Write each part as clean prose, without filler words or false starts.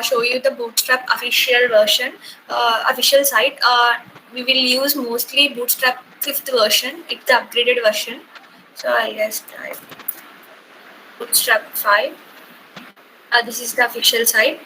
show you the Bootstrap official version, official site. We will use mostly Bootstrap 5th version. It's the upgraded version. So I'll just type Bootstrap 5. This is the official site.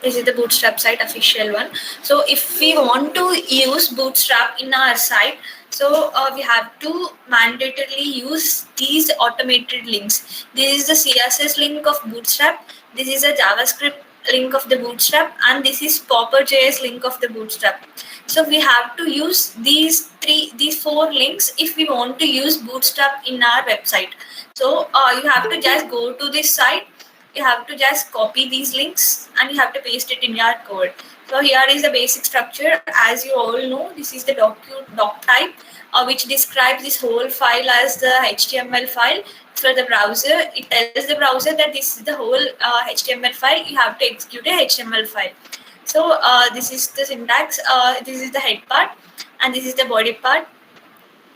This is the Bootstrap site, official one. So if we want to use Bootstrap in our site, so we have to mandatorily use these automated links. This is the CSS link of Bootstrap. This is a JavaScript link of the Bootstrap, and this is Popper.js link of the Bootstrap. So we have to use these four links if we want to use Bootstrap in our website. So you have to just go to this site. You have to just copy these links and you have to paste it in your code. So here is the basic structure. As you all know, this is the doc type, which describes this whole file as the HTML file for the browser. It tells the browser that this is the whole HTML file. You have to execute a HTML file. So this is the syntax. This is the head part and this is the body part.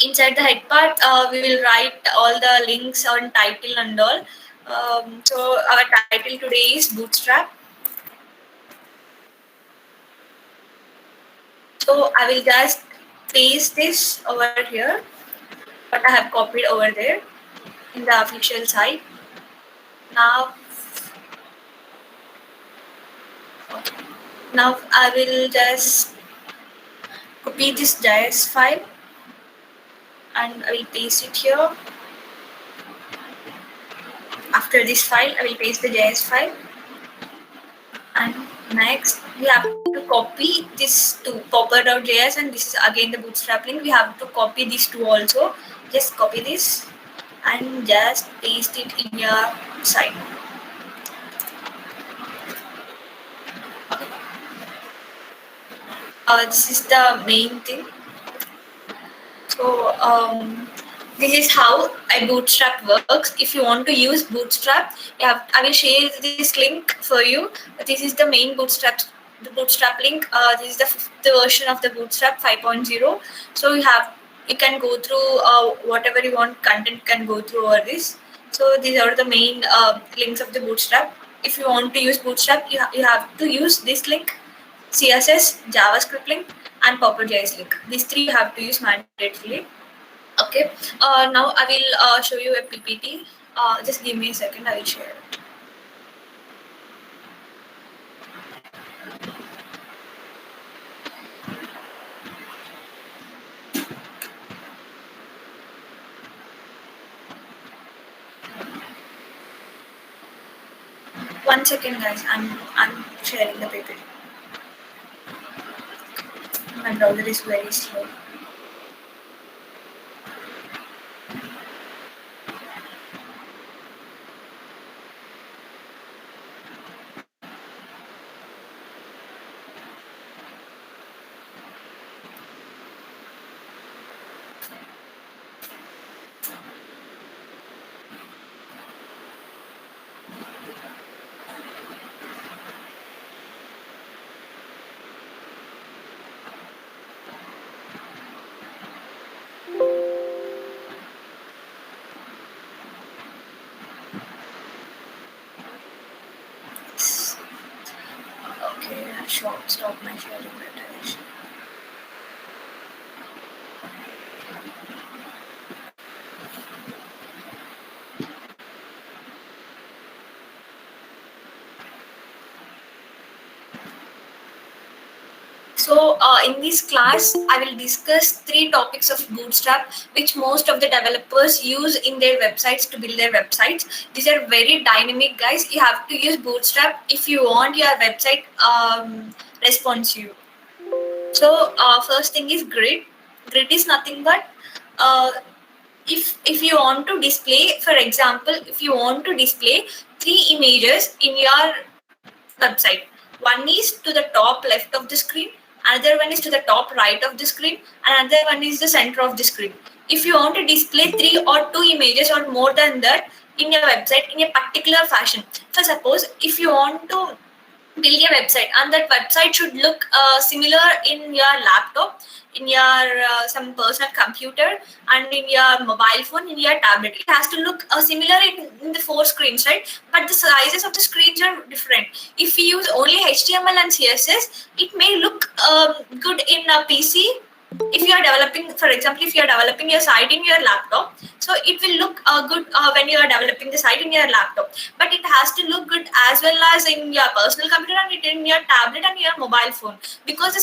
Inside the head part, we will write all the links on title and all. So our title today is Bootstrap. So I will just paste this over here, what I have copied over there in the official site. Now I will just copy this JS file and I will paste it here. After this file, I will paste the JS file. And next, we have to copy this to popper.js, and this is again the Bootstrap link. We have to copy these two also. Just copy this and just paste it in your site. This is the main thing. So this is how a Bootstrap works. If you want to use Bootstrap, I will share this link for you. This is the main Bootstrap link. This is the 5th version of the Bootstrap 5.0. So you can go through whatever you want. Content can go through over this. So these are the main links of the Bootstrap. If you want to use Bootstrap, you have to use this link, CSS, JavaScript link, and Popper.js link. These three you have to use mandatorily. Okay. Now I will show you a PPT. Just give me a second. I will share it. One second, guys. I'm sharing the PPT. My browser is very slow. Stop my sharing presentation. So in this class, I will discuss 3 topics of Bootstrap, which most of the developers use in their websites to build their websites. These are very dynamic, guys. You have to use Bootstrap if you want your website responsive. So first thing is grid. Grid is nothing but if you want to display, for example, if you want to display 3 images in your website. One is to the top left of the screen, another one is to the top right of the screen, and another one is the center of the screen. If you want to display 3 or 2 images or more than that in your website in a particular fashion, for suppose if you want to build a website and that website should look similar in your laptop, in your some personal computer, and in your mobile phone, in your tablet. It has to look similar in the 4 screens, right? But the sizes of the screens are different. If we use only HTML and CSS, it may look good in a PC. If you are developing, for example, if you are developing your site in your laptop, so it will look good when you are developing the site in your laptop, but it has to look good as well as in your personal computer and in your tablet and your mobile phone, because the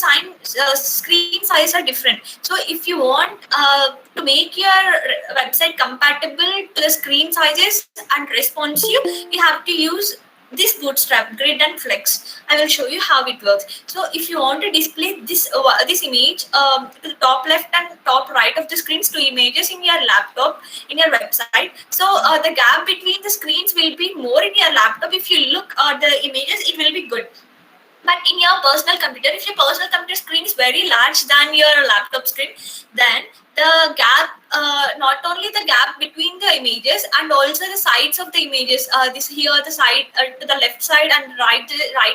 screen size are different. So if you want to make your website compatible to the screen sizes and responsive, you have to use this Bootstrap Grid and Flex. I will show you how it works. So if you want to display this image to the top left and top right of the screens, two images in your laptop, in your website, so the gap between the screens will be more in your laptop. If you look at the images, it will be good. But in your personal computer, if your personal computer screen is very large than your laptop screen, then the gap, not only the gap between the images and also the sides of the images, this here the side to the left side and right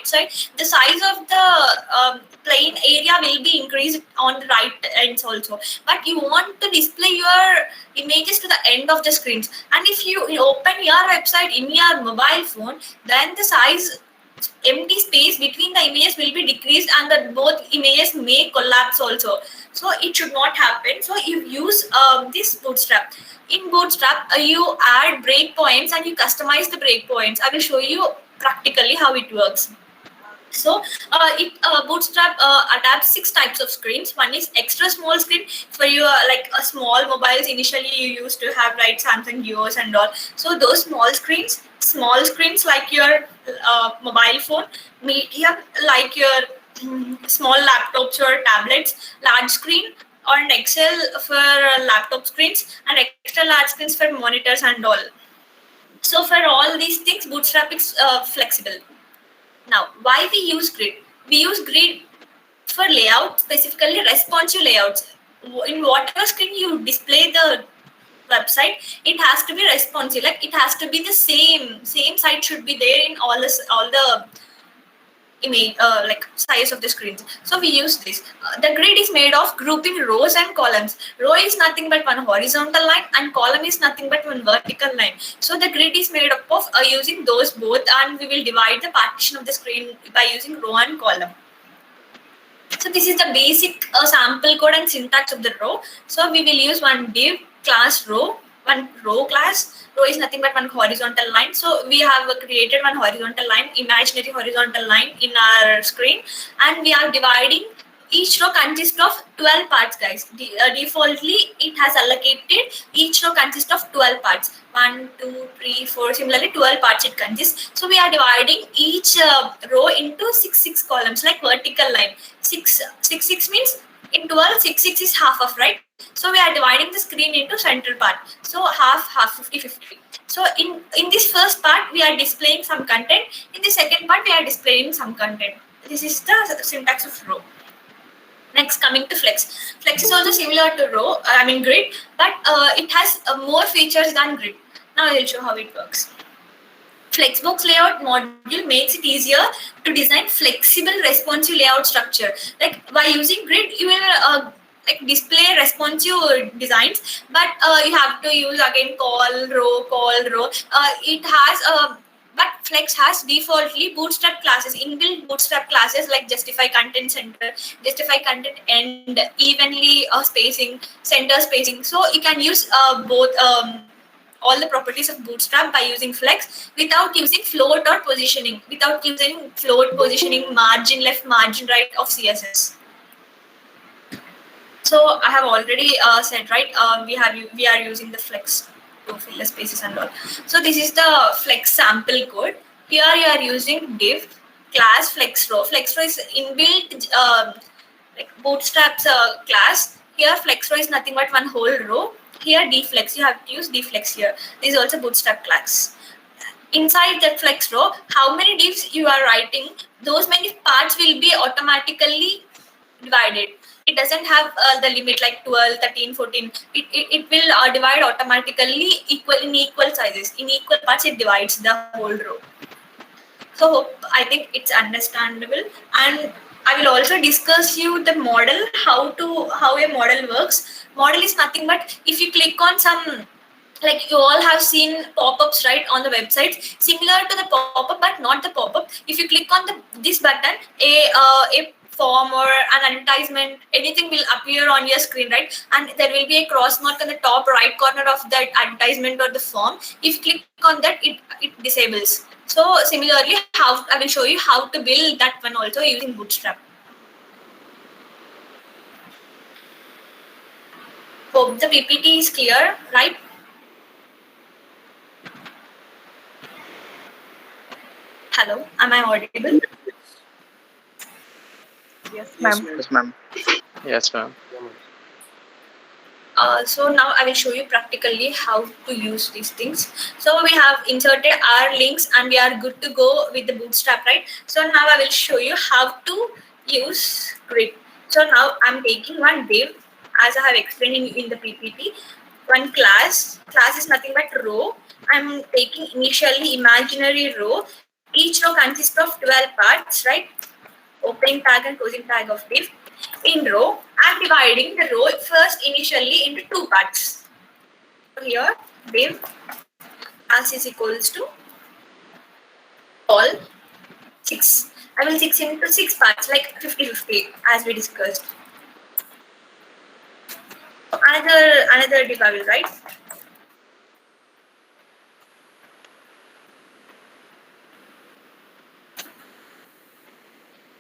side, the size of the plain area will be increased on the right ends also. But you want to display your images to the end of the screens, and if you open your website in your mobile phone, then the size empty space between the images will be decreased and the both images may collapse also. So it should not happen. So you use this Bootstrap. In Bootstrap, you add breakpoints and you customize the breakpoints. I will show you practically how it works. So Bootstrap adapts 6 types of screens. One is extra small screen for your like small mobiles. Initially, you used to have like Samsung Geos and all. So those small screens like your mobile phone, medium like your small laptops or tablets, large screen or an Excel for laptop screens, and extra large screens for monitors and all. So for all these things, Bootstrap is flexible. Now, why we use grid? We use grid for layout, specifically responsive layouts. In whatever screen you display the website, it has to be responsive. Like it has to be the same site should be there in all the image like size of the screens. So we use this. The grid is made of grouping rows and columns. Row is nothing but one horizontal line and column is nothing but one vertical line. So the grid is made up of using those both, and we will divide the partition of the screen by using row and column. So this is the basic sample code and syntax of the row. So we will use one div class row, one row class. Row is nothing but one horizontal line. So we have created one horizontal line, imaginary horizontal line in our screen, and we are dividing. Each row consists of 12 parts, guys. Defaultly, it has allocated each row consists of 12 parts. 1, 2, 3, 4. Similarly, 12 parts it consists. So we are dividing each row into 6 columns, like vertical line. 6 means in 12, 6 is half of, right? So we are dividing the screen into central part. So half, 50-50. So in this first part, we are displaying some content. In the second part, we are displaying some content. This is the syntax of row. Next, coming to Flex. Flex is also similar to grid, but it has more features than grid. Now I will show how it works. Flexbox layout module makes it easier to design flexible responsive layout structure. Like by using grid, you will display responsive designs, but you have to use again call row. It has but Flex has defaultly Bootstrap classes, inbuilt Bootstrap classes like justify content center, justify content end, evenly spacing, center spacing. So you can use both all the properties of Bootstrap by using Flex without using float or positioning, margin left, margin right of CSS. So I have already said, right, we are using the Flex to fill the spaces and all. So this is the Flex sample code. Here you are using div class Flex row. Flex row is inbuilt like Bootstrap's class. Here Flex row is nothing but one whole row. Here dflex, you have to use dflex here. This is also Bootstrap class. Inside that Flex row, how many divs you are writing, those many parts will be automatically divided. It doesn't have the limit like 12, 13, 14. It will divide automatically in equal sizes. In equal parts, it divides the whole row. So I think it's understandable. And I will also discuss you the model, how a model works. Model is nothing but if you click on some like you all have seen pop-ups right on the websites, similar to the pop-up but not the pop-up. If you click on this button, a form or an advertisement, anything will appear on your screen, right? And there will be a cross mark on the top right corner of that advertisement or the form. If you click on that, it disables. So similarly, how I will show you how to build that one also using Bootstrap. Hope the PPT is clear, right? Hello, am I audible? Yes, ma'am. Yes, ma'am. Yes, ma'am. So now I will show you practically how to use these things. So we have inserted our links and we are good to go with the Bootstrap, right? So now I will show you how to use grid. So now I'm taking one div as I have explained in the PPT. One class is nothing but row. I'm taking initially imaginary row. Each row consists of 12 parts, right? Opening tag and closing tag of div. In row, I'm dividing the row first initially into two parts. So here, div as is equals to all 6. I will 6 into 6 parts like 50-50 as we discussed. Another div I will write.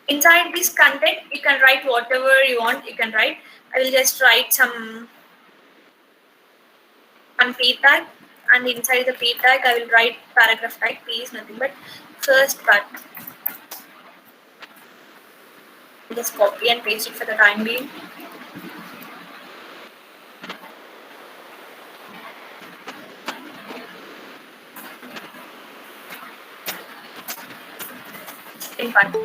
Inside this content, you can write whatever you want. You can write. I will just write some p tag, and inside the p tag, I will write paragraph tag. P is nothing but first part. Just copy and paste it for the time being. In part.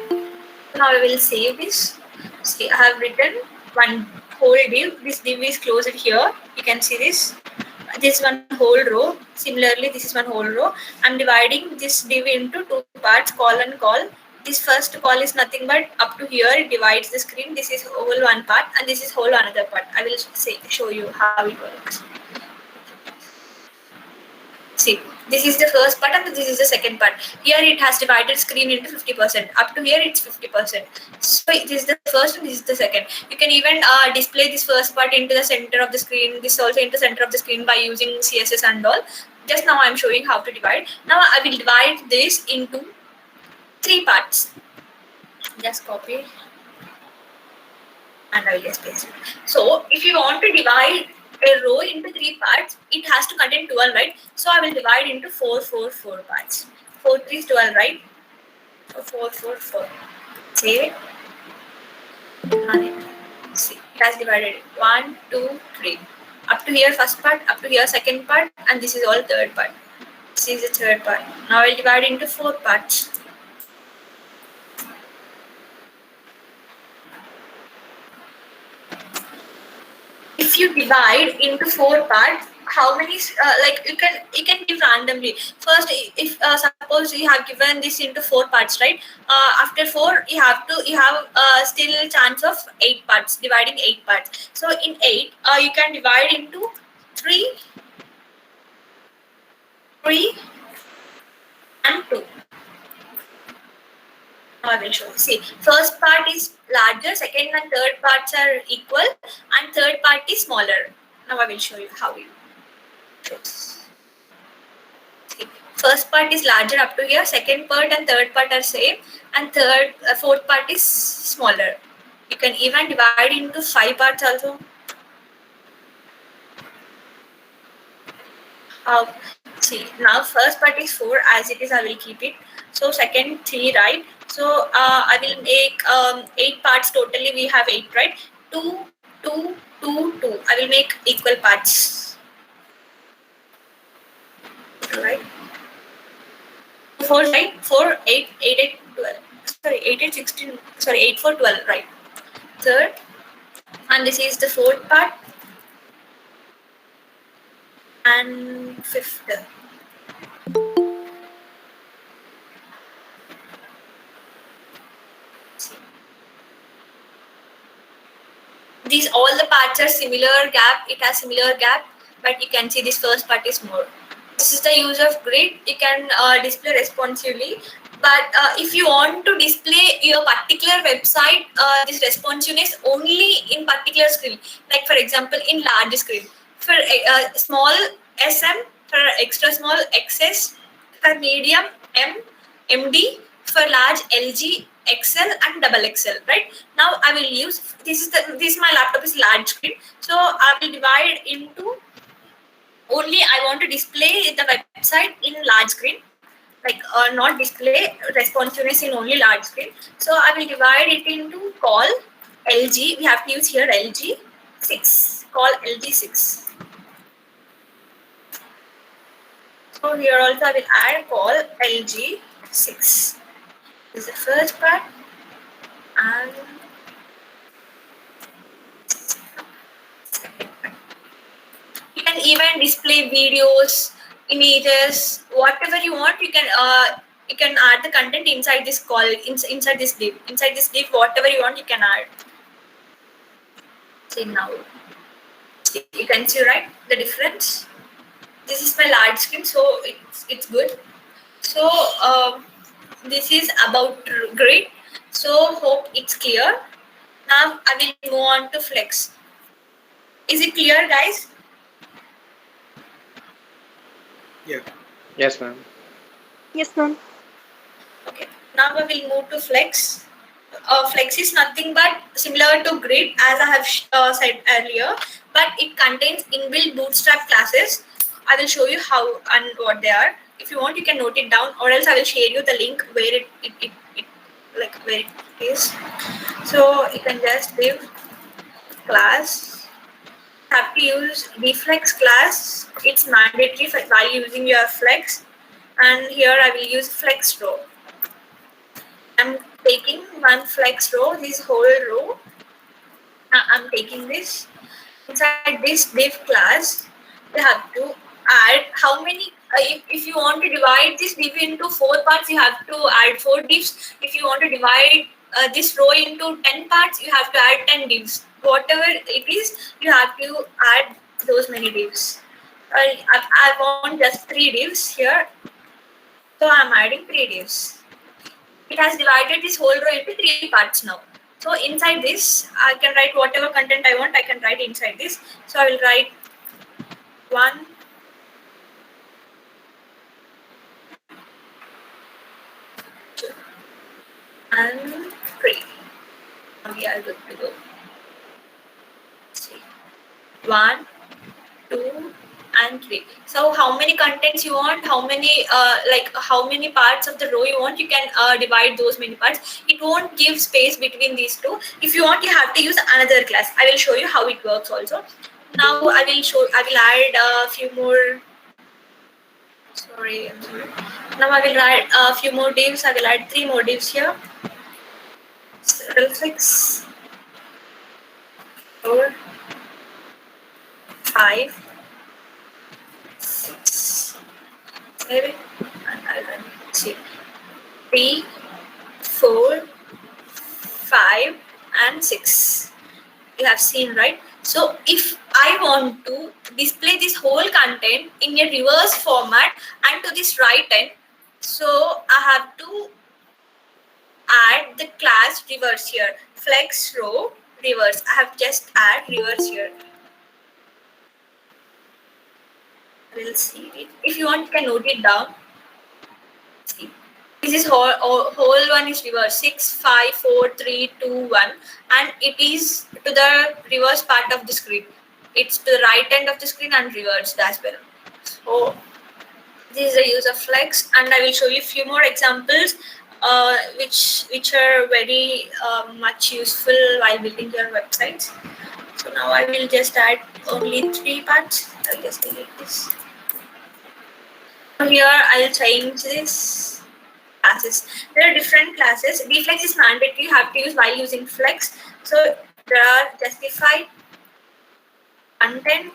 Now I will save this. See, I have written one whole div. This div is closed here. You can see this. This one whole row. Similarly, this is one whole row. I'm dividing this div into two parts, call and call. This first call is nothing but up to here. It divides the screen. This is whole one part and this is whole another part. I will show you how it works. See, this is the first part and this is the second part. Here it has divided screen into 50%. Up to here it's 50%. So this is the first and this is the second. You can even display this first part into the center of the screen. This also into the center of the screen by using CSS and all. Just now I'm showing how to divide. Now I will divide this into 3 parts. Just copy and I will just paste it. So if you want to divide a row into 3 parts, it has to contain 12, right? So I will divide into 4 parts. 4 3 is 12, right? So 4. Save it. Run it. See, it has divided 1, 2, 3. Up to here first part, up to here second part, and this is all third part. This is the third part. Now I will divide into 4 parts. If you divide into 4 parts, how many like you can give randomly. First, if suppose you have given this into 4 parts, right? After 4, you have still chance of 8 parts, dividing 8 parts. So in 8, you can divide into 3, and 2. Now I will show. See, first part is larger, second and third parts are equal, and third part is smaller. Now I will show you how you do. See, first part is larger up to here, second part and third part are same, and fourth part is smaller. You can even divide into 5 parts also. See, now first part is 4 as it is, I will keep it. So second 3, right? So I will make 8 parts totally. We have 8, right? 2, 2, 2, 2. I will make equal parts. Right? 4, right? 4, 8, 8, 8, 12. Sorry, 8, 8, 16. Sorry, 8, 4, 12, right? Third. And this is the fourth part. And fifth. These all the parts are similar gap. It has similar gap, but you can see this first part is more. This is the use of grid. You can display responsively, but if you want to display your particular website, this responsiveness only in particular screen. Like for example, in large screen, for small SM, for extra small XS, for medium MD, for large LG, XL and double XL. Right now, I will use this. My laptop is large screen, so I will divide into only I want to display the website in large screen, like not display responsiveness in only large screen. So I will divide it into call LG. We have to use here LG 6. Call LG 6. So here also I will add call LG 6. This is the first part, and you can even display videos, images, whatever you want. You can add the content inside this call, inside this div. Inside this div, whatever you want, you can add. See now, you can see right the difference. This is my large screen, so it's good. So this is about grid. So hope it's clear. Now I will move on to flex. Is it clear, guys? Yeah. Yes, ma'am. Yes, ma'am. Okay. Now I will move to flex. Flex is nothing but similar to grid, as I have said earlier, but it contains inbuilt Bootstrap classes. I will show you how and what they are. If you want, you can note it down, or else I will share you the link where it like where it is. So you can just give class. Have to use deflex class. It's mandatory while using your flex. And here I will use flex row. I'm taking one flex row, this whole row. I'm taking this. Inside this div class, you have to add how many. If you want to divide this div into 4 parts, you have to add 4 divs. If you want to divide this row into 10 parts, you have to add 10 divs. Whatever it is, you have to add those many divs. I want just 3 divs here, so I'm adding 3 divs. It has divided this whole row into 3 parts now. So inside this, I can write whatever content I want. I can write inside this. So I will write 1, 2, and 3. Now we are good to go. Let's see. 1, 2, and 3. So how many contents you want, how many parts of the row you want, you can divide those many parts. It won't give space between these two. If you want, you have to use another class. I will show you how it works also. Now I will add a few more. Sorry. Now I will add a few more divs. I will add 3 more divs here. 6, 4, 5, 6, 7, and I will see 3, 4, 5, and 6. You have seen, right? So if I want to display this whole content in a reverse format and to this right end, so I have to add the class reverse here. Flex row reverse. I have just add reverse here. We'll see it. If you want, you can note it down. See. This is whole one is reverse. 6, 5, 4, 3, 2, 1, and it is to the reverse part of the screen. It's to the right end of the screen and reversed as well. So this is the use of flex, and I will show you a few more examples which are very much useful while building your websites. So now I will just add only 3 parts. I'll just delete this. Here I'll change this classes. There are different classes. Deflex is mandatory. You have to use while using flex. So there are justify content,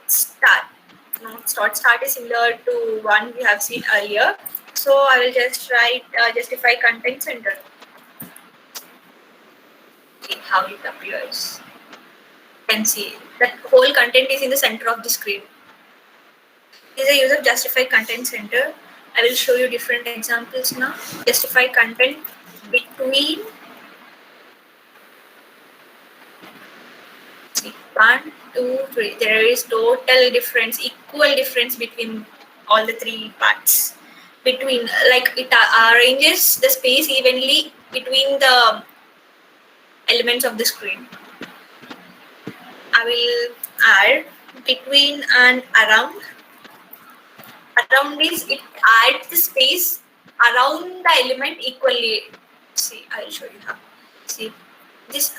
start. No, start is similar to one we have seen earlier. So I will just write justify content center. See how it appears. can see that whole content is in the center of the screen. This is a use of justify content center. I will show you different examples now. Justify content between 1, 2, 3. There is total difference, equal difference between all the three parts. Between, like, it arranges the space evenly between the elements of the screen. I will add between and around. Around is, it adds the space around the element equally. See, I will show you how. See, this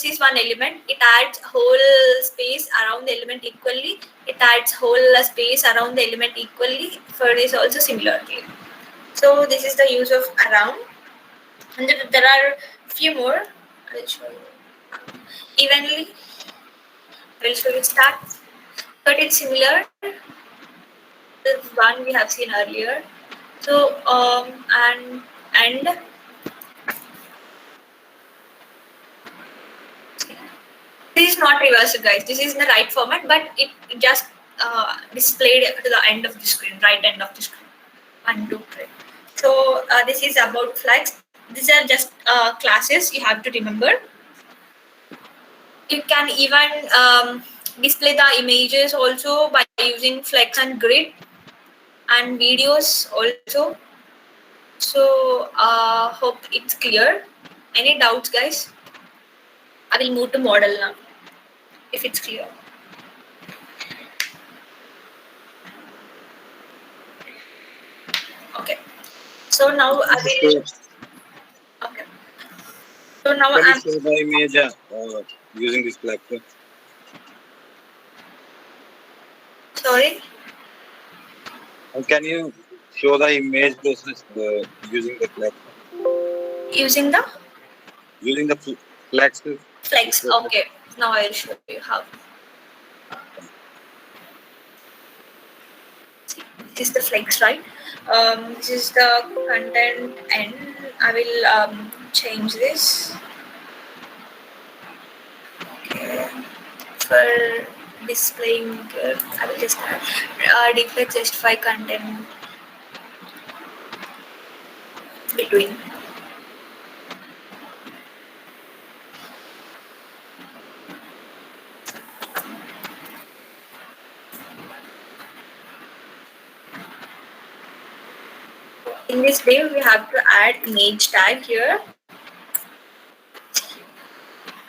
is one element. It adds whole space around the element equally. It adds whole space around the element equally. For this also similarly. So this is the use of around. And there are few more. I will show you. Evenly. I will show you stats. But it's similar. The one we have seen earlier. So and this is not reversed, guys. This is in the right format, but it just displayed to the end of the screen, right end of the screen. 1, 2, 3. So this is about Flex. These are just classes you have to remember. You can even display the images also by using Flex and Grid, and videos also. So hope it's clear. Any doubts, guys? I will move to model now, if it's clear. Okay. So now I will. Okay. So now Can I'm. you show the image using this platform? Sorry. Can you show the image process using the platform? Using the Using the Flex. Flex. Okay. Now I will show you how. See, this is the Flex, right? This is the content, and I will change this. Okay. For displaying, I will just deflect justify content between. In this div, we have to add image tag here.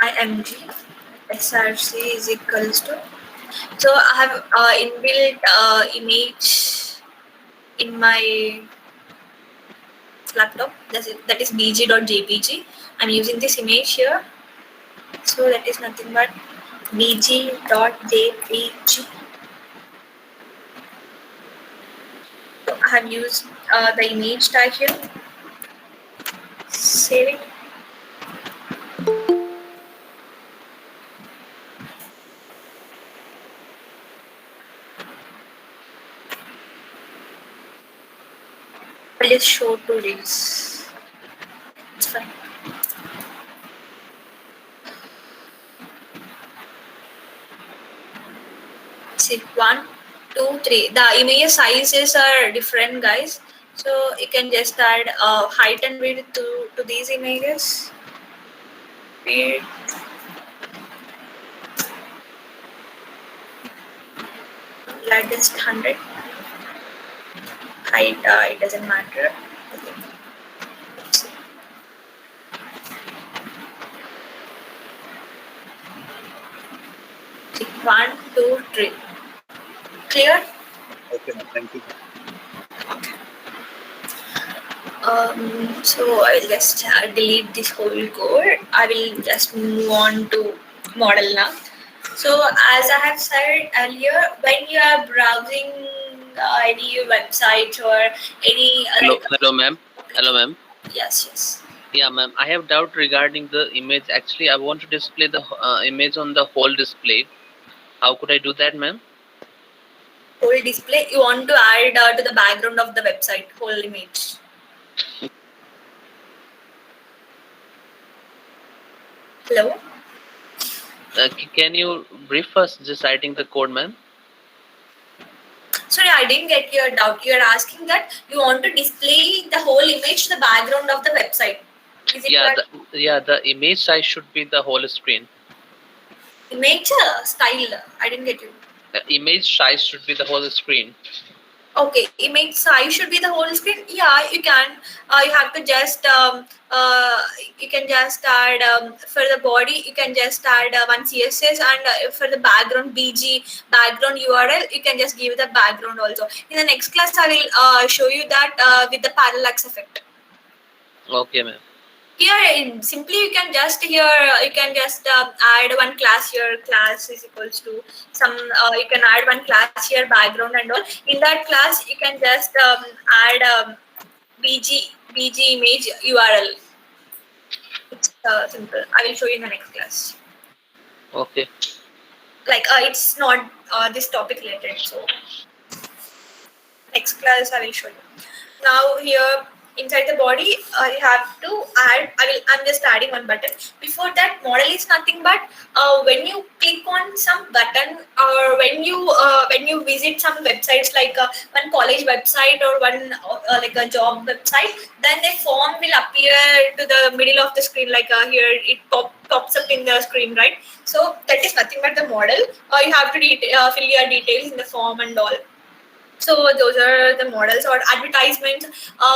img src is equals to. So I have inbuilt image in my laptop. That is bg.jpg. I'm using this image here. So that is nothing but bg.jpg. So I have used the image tag here. Save it. I'll just show two reels. It's fine. See, 1, 2, 3. The image sizes are different, guys. So you can just add height and width to these images. Width. Let just 100. Height, it doesn't matter. See, 1, 2, 3. Clear? Okay, thank you. So I will just delete this whole code. I will just move on to model now. So as I have said earlier, when you are browsing any website or any Hello, ma'am. Hello, ma'am. Yes. Yeah, ma'am. I have doubt regarding the image. Actually, I want to display the image on the whole display. How could I do that, ma'am? Whole display. You want to add to the background of the website whole image. Hello. Can you brief us just writing the code, ma'am? Sorry, I didn't get your doubt. You are asking that you want to display the whole image to the background of the website. Is it Yeah, right? the image size should be the whole screen. Image style. I didn't get you. Image size should be the whole screen. Okay, image size should be the whole screen. Yeah, you can. You have to just you can just add for the body. You can just add one CSS, and for the background BG background URL, you can just give the background also. In the next class, I will show you that with the parallax effect. Okay, ma'am. Here, simply you can just add one class here. Class is equals to some. You can add one class here, background and all. In that class, you can just add BG image URL. It's simple. I will show you in the next class. Okay. Like it's not this topic related, so next class I will show you. Now here inside the body you have to add. I'm just adding one button. Before that, model is nothing but when you click on some button, or when you visit some websites like one college website or one like a job website, then the form will appear to the middle of the screen, like here it pops up in the screen, right? So that is nothing but the model. You have to fill your details in the form and all. So those are the models. Or advertisements,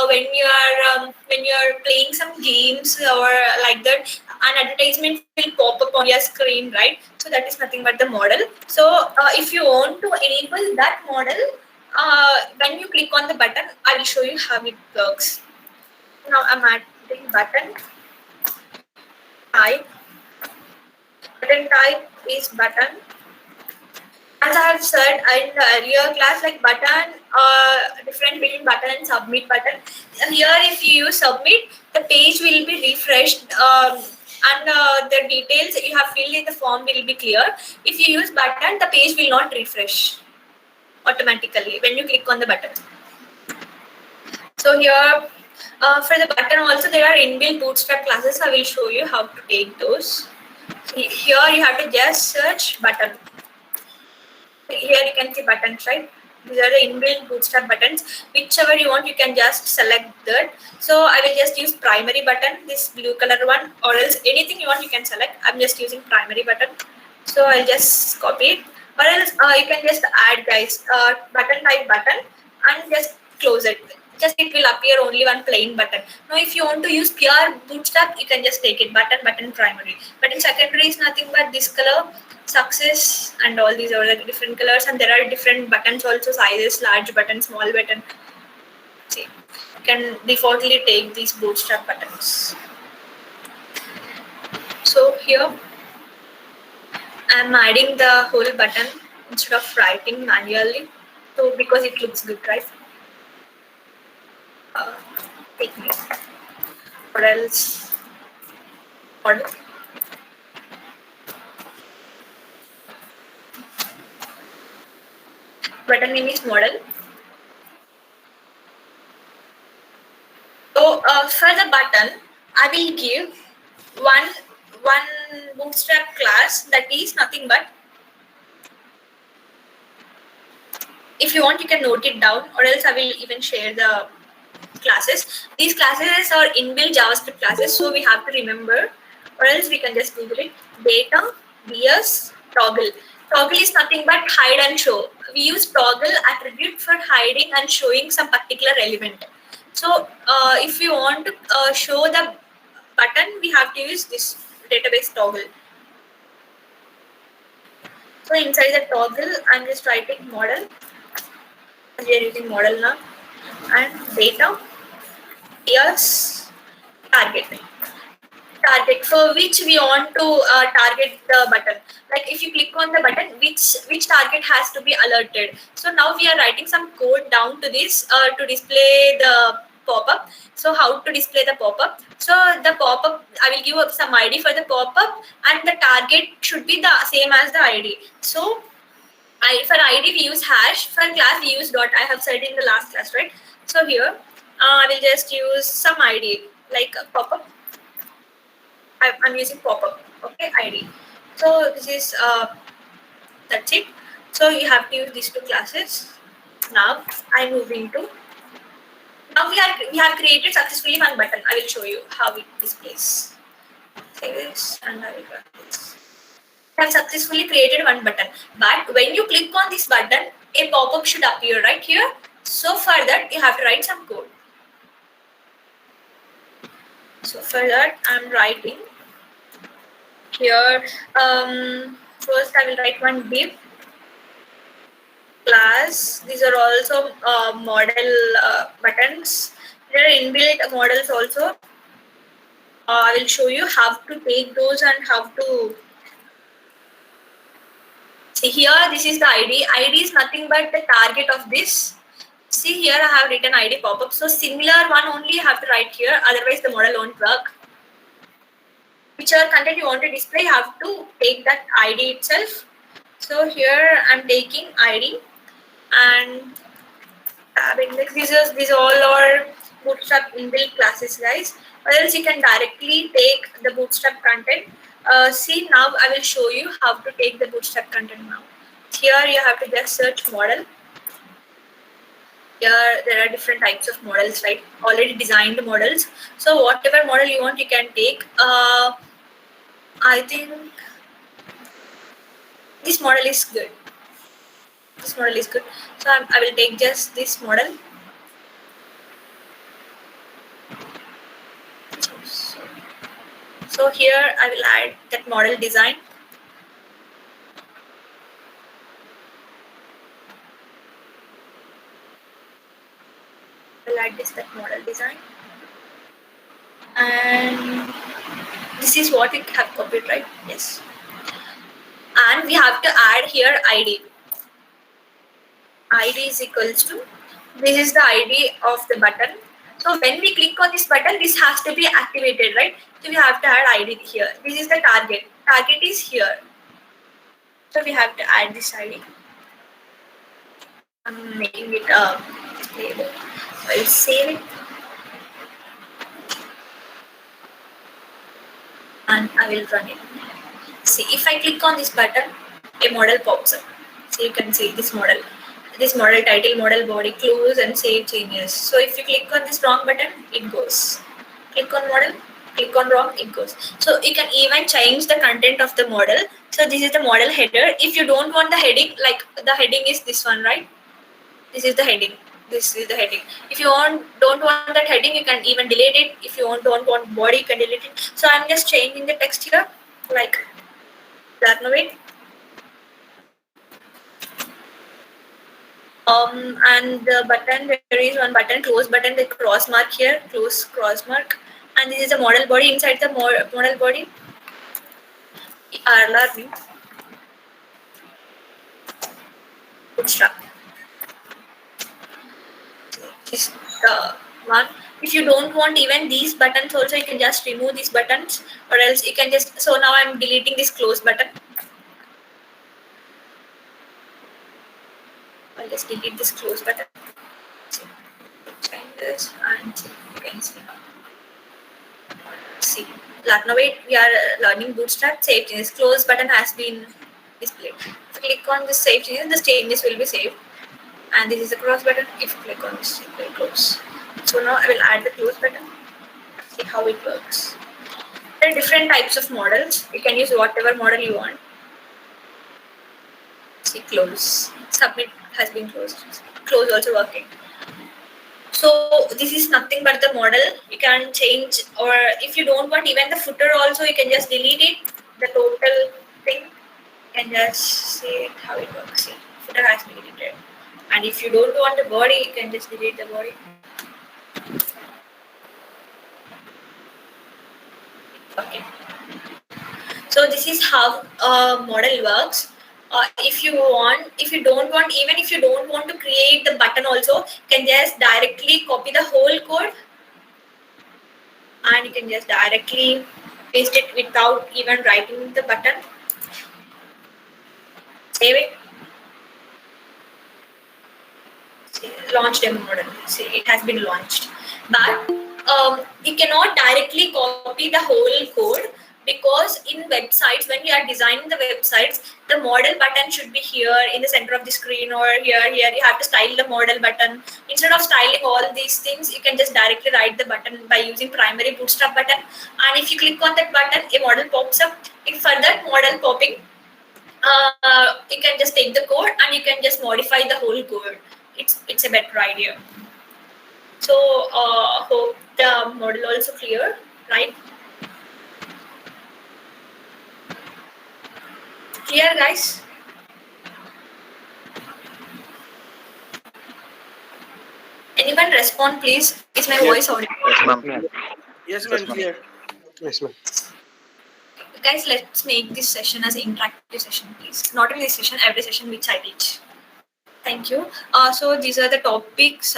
when you are playing some games or like that, an advertisement will pop up on your screen, right? So that is nothing but the model. So if you want to enable that model, when you click on the button, I will show you how it works. Now I'm adding button type. Button type is button. As I have said in the earlier class, like button, different between button and submit button. Here, if you use submit, the page will be refreshed, and the details you have filled in the form will be clear. If you use button, the page will not refresh automatically when you click on the button. So here, for the button also, there are inbuilt Bootstrap classes. I will show you how to take those. Here you have to just search button. Here you can see buttons, right? These are the inbuilt Bootstrap buttons. Whichever you want, you can just select that. So I will just use primary button, this blue color one, or else anything you want you can select. I'm just using primary button. So I'll just copy it. Or else you can just add, guys, button type button, and just close it. Just it will appear only one plain button. Now if you want to use pure Bootstrap, you can just take it button primary. But in secondary is nothing but this color, success, and all these are the different colors, and there are different buttons also, sizes, large button, small button. See, you can defaultly take these Bootstrap buttons. So here I'm adding the whole button instead of writing manually, so because it looks good, right? Take me. What else? Model. Button name is model. So for the button, I will give one Bootstrap class that is nothing but. If you want, you can note it down, or else I will even share the classes. These classes are inbuilt JavaScript classes, so we have to remember, or else we can just Google it. Data, DS, toggle. Toggle is nothing but hide and show. We use toggle attribute for hiding and showing some particular element. So if you want to show the button, we have to use this database toggle. So inside the toggle, I'm just writing model. We are using model now, and data, yes, target. Target for which we want to target the button. Like if you click on the button, which target has to be alerted. So now we are writing some code down to this to display the pop-up. So how to display the pop-up? So the pop-up, I will give some ID for the pop-up, and the target should be the same as the ID. So for ID we use hash, for class we use dot. I have said in the last class, right? So here I will just use some ID like pop-up. I'm using pop-up, okay, ID. So this is that's it. So you have to use these two classes. Now I'm moving to. Now we have created successfully one button. I will show you how it displays. Save this and I will run this. We have successfully created one button. But when you click on this button, a pop-up should appear right here. So for that, you have to write some code. So for that, I'm writing here. First, I will write one div class. These are also model buttons. There are inbuilt models also. I will show you how to take those and how to see here. This is the ID. ID is nothing but the target of this. See here, I have written ID pop-up. So similar one only you have to write here. Otherwise, the model won't work. Whichever content you want to display, you have to take that ID itself. So here I'm taking ID and tab index. These all are Bootstrap inbuilt classes, guys. Or else you can directly take the Bootstrap content. See now I will show you how to take the Bootstrap content now. Here you have to just search model. Here there are different types of models, right? Already designed models. So whatever model you want, you can take. I think this model is good. This model is good. So I will take just this model. So here I will add that model design. I will add that model design. And this is what we have copied, right? Yes. And we have to add here ID. ID is equals to, this is the ID of the button. So when we click on this button, this has to be activated, right? So we have to add ID here. This is the target. Target is here. So we have to add this ID. I'm making it label. So I'll save it. And I will run it. See, if I click on this button, a model pops up. So you can see this model title, model body, close and save changes. So if you click on this wrong button, it goes. Click on model, click on wrong, it goes. So you can even change the content of the model. So this is the model header. If you don't want the heading, like the heading is this one, right? This is the heading. This is the heading. If you don't want that heading, you can even delete it. If you don't want body, you can delete it. So I'm just changing the text here, like that. And the button, there is one button, close button, the cross mark here, close cross mark. And this is the model body. Inside the model body, are learning Bootstrap. This is the one. If you don't want even these buttons also, you can just remove these buttons, or else you can just, so now I'm deleting this close button. I'll just delete this close button. Change this and you can see. See, now wait, we are learning Bootstrap. Save changes. Close button has been displayed. If you click on this save changes, the changes will be saved. And this is the close button. If you click on this, it will close. So now I will add the close button. See how it works. There are different types of models. You can use whatever model you want. See, close. Submit has been closed. Close also working. So this is nothing but the model. You can change, or if you don't want even the footer also, you can just delete it. The total thing. You can just see how it works. See, footer has been deleted. And if you don't want the body, you can just delete the body. Okay. So this is how a model works. If you don't want to create the button also, you can just directly copy the whole code and you can just directly paste it without even writing the button. Save it. See, launch demo model. See, it has been launched. But you cannot directly copy the whole code. because in websites, when you are designing the websites, the model button should be here in the center of the screen, or here. You have to style the model button. Instead of styling all these things, you can just directly write the button by using primary Bootstrap button. And if you click on that button, a model pops up. If for that model popping, you can just take the code and you can just modify the whole code. It's a better idea. So hope the model also clear, right? Clear, guys? Anyone respond, please? Is my voice audible? Yes, ma'am. Yes, ma'am, clear. Yes, ma'am. Guys, let's make this session as an interactive session, please. Not only this session, every session which I teach. Thank you. So these are the topics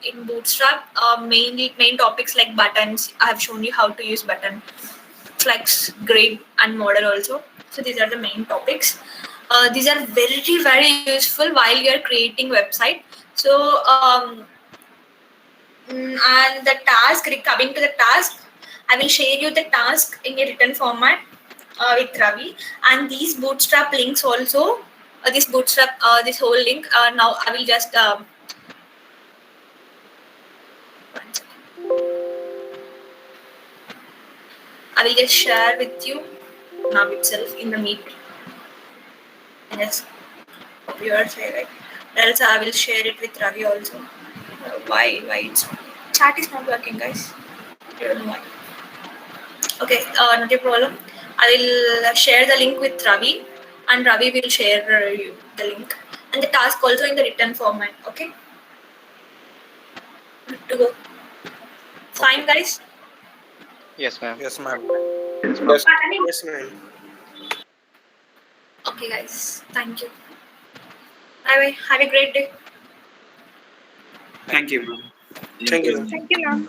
in Bootstrap. Main topics like buttons. I have shown you how to use button, flex, grid, and model also. So these are the main topics. These are very useful while you are creating website. So and the task, coming to the task, I will share you the task in a written format with Ravi, and these Bootstrap links also. This Bootstrap, this whole link. Now I will just one second. I will just share with you now itself in the meet. And just copy or say right. Else I will share it with Ravi also. Why it's chat is not working, guys? I don't know why. Okay, not a problem. I will share the link with Ravi, and Ravi will share you the link and the task also in the written format. Okay, good to go. Fine, guys. Yes, ma'am. Yes, ma'am. Yes, Yes, ma'am. Okay, guys. Thank you. Bye. Have a great day. Thank you. Thank you. ma'am. Thank you, ma'am.